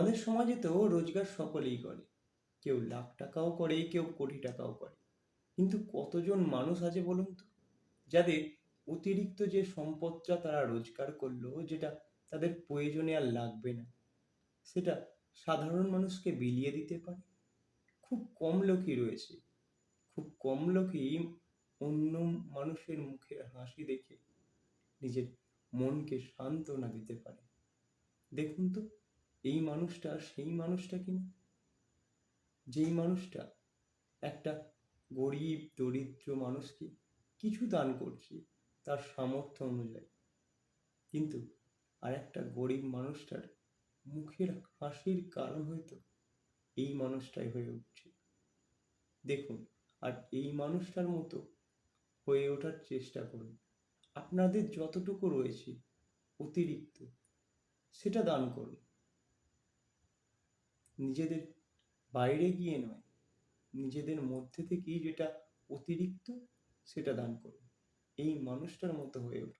আমাদের সমাজে তো রোজগার সকলেই করে। কেউ লাখ টাকাও করে, কেউ কোটি টাকাও করে। কিন্তু কতজন মানুষ আছে বলুন তো, যাদের অতিরিক্ত যে সম্পদটা তারা রোজগার করলো, যেটা তাদের প্রয়োজনে আর লাগবে না, সেটা সাধারণ মানুষকে বিলিয়ে দিতে পারে? খুব কম লোকই রয়েছে। খুব কম লোকই অন্য মানুষের মুখের হাসি দেখে নিজের মনকে সান্ত্বনা দিতে পারে। দেখুন তো, এই মানুষটা সেই মানুষটা কিনা, যেই মানুষটা একটা গরিব দরিদ্র মানুষকে কিছু দান করছে তার সামর্থ্য অনুযায়ী, কিন্তু আর একটা গরিব মানুষটার মুখের হাসির কারণ হয়তো এই মানুষটাই হয়ে উঠছে। দেখুন, আর এই মানুষটার মতো হয়ে ওঠার চেষ্টা করুন। আপনাদের যতটুকু রয়েছে অতিরিক্ত, সেটা দান করুন। নিজেদের বাইরে গিয়ে নয়, নিজেদের মধ্যে থেকেই যেটা অতিরিক্ত সেটা দান করুন। এই মানুষটার মতো হয়ে উঠুন।